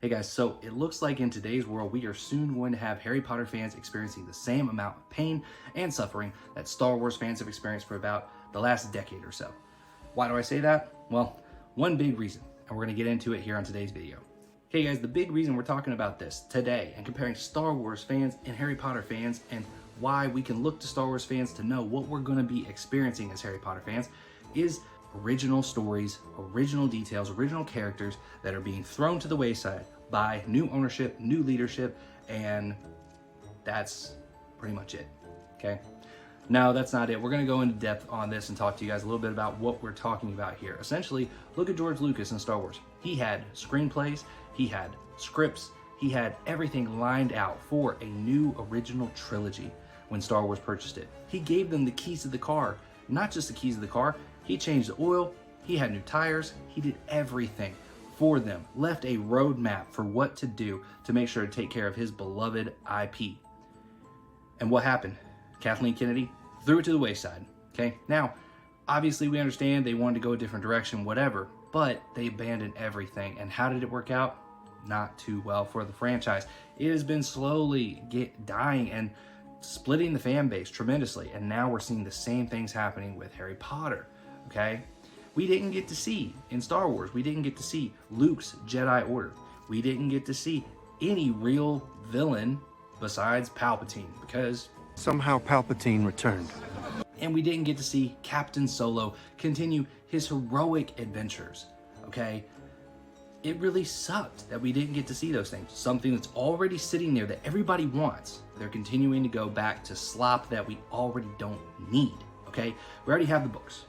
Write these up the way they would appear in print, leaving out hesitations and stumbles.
Hey guys, so it looks like in today's world, we are soon going to have Harry Potter fans experiencing the same amount of pain and suffering that Star Wars fans have experienced for about the last decade or so. Why do I say that? Well, one big reason, and we're going to get into it here on today's video. Okay guys, the big reason we're talking about this today and comparing Star Wars fans and Harry Potter fans and why we can look to Star Wars fans to know what we're going to be experiencing as Harry Potter fans is original stories, original details, original characters that are being thrown to the wayside by new ownership, new leadership, and that's pretty much it, okay? No, that's not it. We're gonna go into depth on this and talk to you guys a little bit about what we're talking about here. Essentially, look at George Lucas in Star Wars. He had screenplays, he had scripts, he had everything lined out for a new original trilogy when Star Wars purchased it. He gave them the keys to the car, not just the keys to the car, he changed the oil, he had new tires, he did everything for them, left a roadmap for what to do to make sure to take care of his beloved IP. And what happened? Kathleen Kennedy threw it to the wayside, okay? Now, obviously we understand they wanted to go a different direction, whatever, but they abandoned everything. And how did it work out? Not too well for the franchise. It has been slowly dying and splitting the fan base tremendously. And now we're seeing the same things happening with Harry Potter, okay? We didn't get to see, in Star Wars, we didn't get to see Luke's Jedi Order. We didn't get to see any real villain besides Palpatine because somehow Palpatine returned. And we didn't get to see Captain Solo continue his heroic adventures, okay? It really sucked that we didn't get to see those things. Something that's already sitting there that everybody wants. They're continuing to go back to slop that we already don't need, okay? We already have the books.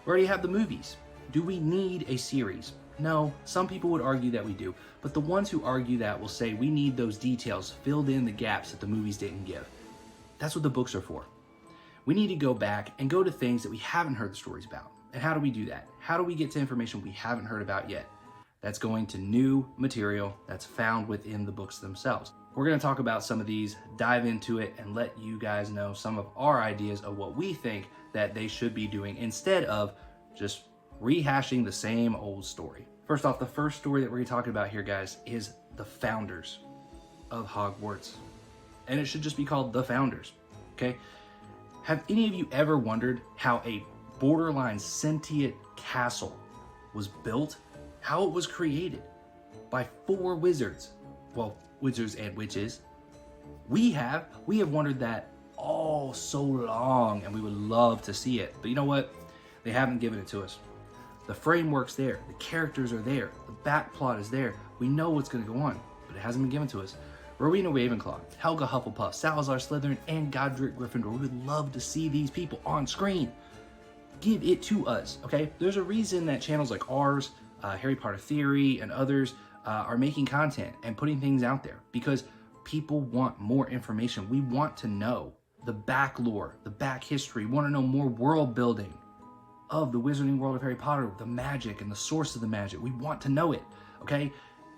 We already have the movies. Do we need a series? No, some people would argue that we do, but the ones who argue that will say we need those details filled in the gaps that the movies didn't give. That's what the books are for. We need to go back and go to things that we haven't heard the stories about. And how do we do that? How do we get to information we haven't heard about yet? That's going to new material that's found within the books themselves. We're going to talk about some of these, dive into it, and let you guys know some of our ideas of what we think that they should be doing instead of just rehashing the same old story. First off, the first story that we're going to be talking about here, guys, is the Founders of Hogwarts. And it should just be called The Founders, okay? Have any of you ever wondered how a borderline sentient castle was built? How it was created by 4 wizards? Well, wizards and witches. We have wondered that all so long, and we would love to see it. But you know what? They haven't given it to us. The framework's there, the characters are there, the back plot is there. We know what's going to go on, but it hasn't been given to us. Rowena Ravenclaw, Helga Hufflepuff, Salazar Slytherin, and Godric Gryffindor. We would love to see these people on screen. Give it to us, okay? There's a reason that channels like ours, Harry Potter Theory, and others are making content and putting things out there because people want more information. We want to know the back lore, the back history. We want to know more world building of the wizarding world of Harry Potter, the magic and the source of the magic. We want to know it, okay?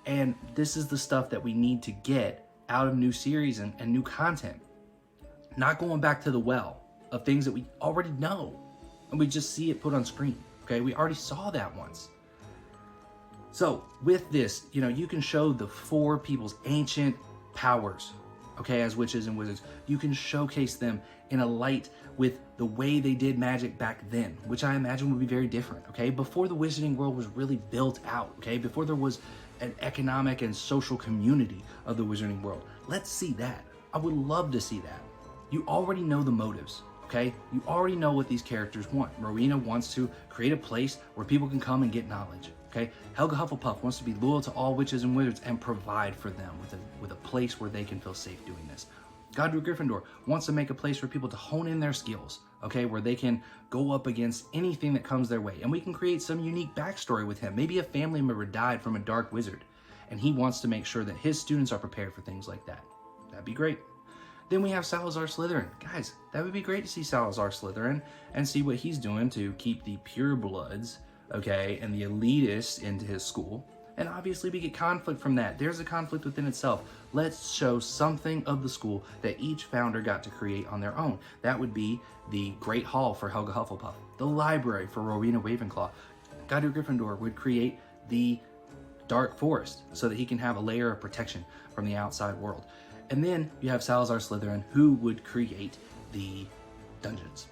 And this is the stuff that we need to get out of new series and new content. Not going back to the well of things that we already know and we just see it put on screen, okay? We already saw that once. So with this, you know, you can show the 4 people's ancient powers, okay, as witches and wizards. You can showcase them in a light with the way they did magic back then, which I imagine would be very different, okay? Before the wizarding world was really built out, okay? Before there was an economic and social community of the wizarding world. Let's see that. I would love to see that. You already know the motives, okay? You already know what these characters want. Rowena wants to create a place where people can come and get knowledge, okay? Helga Hufflepuff wants to be loyal to all witches and wizards and provide for them with a place where they can feel safe doing this. Godric Gryffindor wants to make a place for people to hone in their skills, okay, where they can go up against anything that comes their way. And we can create some unique backstory with him. Maybe a family member died from a dark wizard, and he wants to make sure that his students are prepared for things like that. That'd be great. Then we have Salazar Slytherin. Guys, that would be great to see Salazar Slytherin and see what he's doing to keep the purebloods, okay, and the elitists into his school. And obviously we get conflict from that. There's a conflict within itself. Let's show something of the school that each founder got to create on their own. That would be the Great Hall for Helga Hufflepuff, the library for Rowena Ravenclaw. Godric Gryffindor would create the dark forest so that he can have a layer of protection from the outside world. And then you have Salazar Slytherin, who would create the dungeons.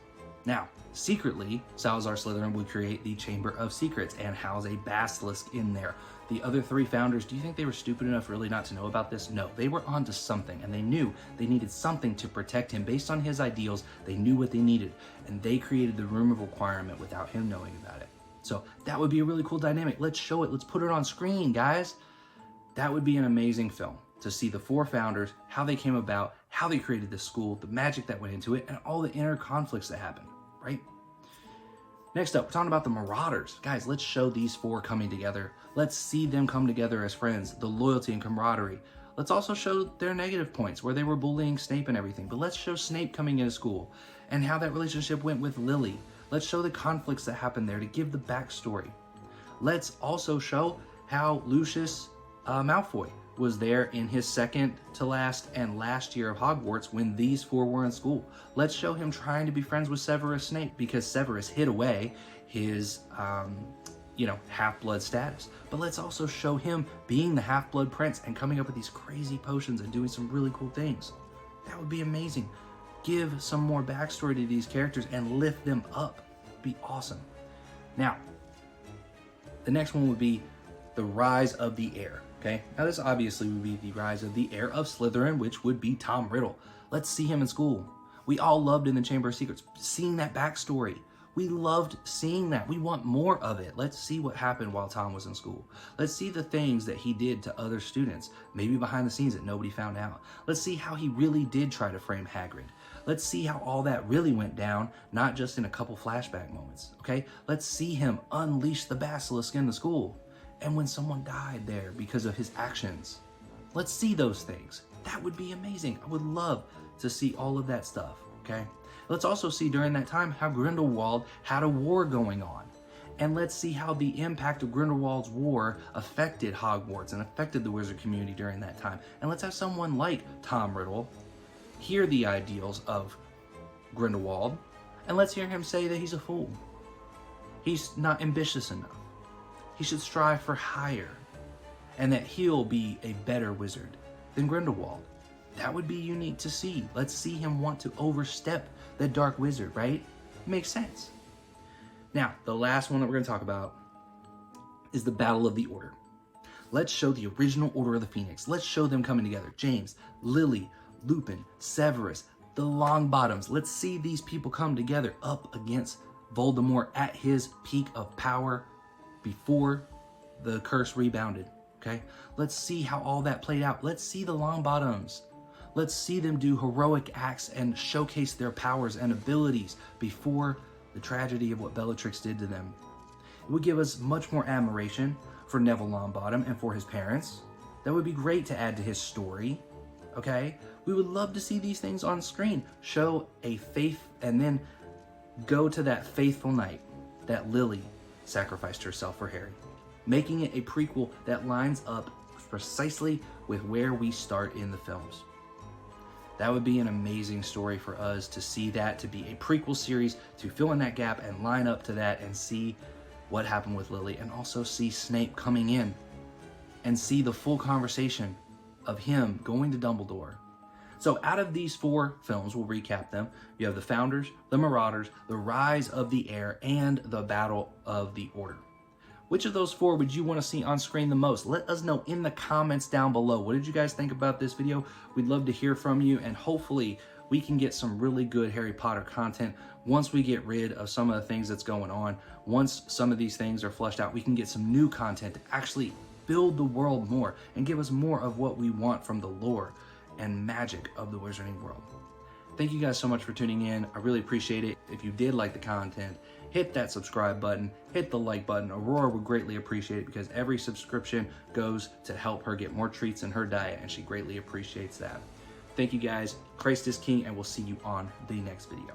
Now, secretly, Salazar Slytherin would create the Chamber of Secrets and house a basilisk in there. The other three founders, do you think they were stupid enough really not to know about this? No, they were onto something, and they knew they needed something to protect him. Based on his ideals, they knew what they needed, and they created the Room of Requirement without him knowing about it. So that would be a really cool dynamic. Let's show it. Let's put it on screen, guys. That would be an amazing film to see the four founders, how they came about, how they created this school, the magic that went into it, and all the inner conflicts that happened, right? Next up, we're talking about the Marauders. Guys, let's show these four coming together. Let's see them come together as friends, the loyalty and camaraderie. Let's also show their negative points where they were bullying Snape and everything. But let's show Snape coming into school and how that relationship went with Lily. Let's show the conflicts that happened there to give the backstory. Let's also show how Lucius Malfoy was there in his second to last and last year of Hogwarts when these four were in school. Let's show him trying to be friends with Severus Snape because Severus hid away his, half-blood status. But let's also show him being the half-blood prince and coming up with these crazy potions and doing some really cool things. That would be amazing. Give some more backstory to these characters and lift them up. Be awesome. Now, the next one would be the rise of the Aire. Okay, now this obviously would be the rise of the Heir of Slytherin, which would be Tom Riddle. Let's see him in school. We all loved in the Chamber of Secrets seeing that backstory. We loved seeing that. We want more of it. Let's see what happened while Tom was in school. Let's see the things that he did to other students, maybe behind the scenes that nobody found out. Let's see how he really did try to frame Hagrid. Let's see how all that really went down, not just in a couple flashback moments, okay? Let's see him unleash the basilisk in the school. And when someone died there because of his actions. Let's see those things. That would be amazing. I would love to see all of that stuff, okay? Let's also see during that time how Grindelwald had a war going on. And let's see how the impact of Grindelwald's war affected Hogwarts and affected the wizard community during that time. And let's have someone like Tom Riddle hear the ideals of Grindelwald, and let's hear him say that he's a fool. He's not ambitious enough. He should strive for higher, and that he'll be a better wizard than Grindelwald. That would be unique to see. Let's see him want to overstep the Dark Wizard, right? Makes sense. Now, the last one that we're going to talk about is the Battle of the Order. Let's show the original Order of the Phoenix. Let's show them coming together. James, Lily, Lupin, Severus, the Longbottoms. Let's see these people come together up against Voldemort at his peak of power before the curse rebounded, okay? Let's see how all that played out. Let's see the Longbottoms. Let's see them do heroic acts and showcase their powers and abilities before the tragedy of what Bellatrix did to them. It would give us much more admiration for Neville Longbottom and for his parents. That would be great to add to his story, okay? We would love to see these things on screen. Show a faith and then go to that faithful night that Lily sacrificed herself for Harry, making it a prequel that lines up precisely with where we start in the films. That would be an amazing story for us to see that, to be a prequel series, to fill in that gap and line up to that and see what happened with Lily, and also see Snape coming in and see the full conversation of him going to Dumbledore. So out of these four films, we'll recap them. You have the Founders, the Marauders, the Rise of the Heir, and the Battle of the Order. Which of those four would you want to see on screen the most? Let us know in the comments down below. What did you guys think about this video? We'd love to hear from you, and hopefully we can get some really good Harry Potter content once we get rid of some of the things that's going on. Once some of these things are fleshed out, we can get some new content to actually build the world more and give us more of what we want from the lore and magic of the wizarding world. Thank you guys so much for tuning in. I really appreciate it. If you did like the content, hit that subscribe button, hit the like button. Aurora would greatly appreciate it because every subscription goes to help her get more treats in her diet, and she greatly appreciates that. Thank you guys. Christ is King, and we'll see you on the next video.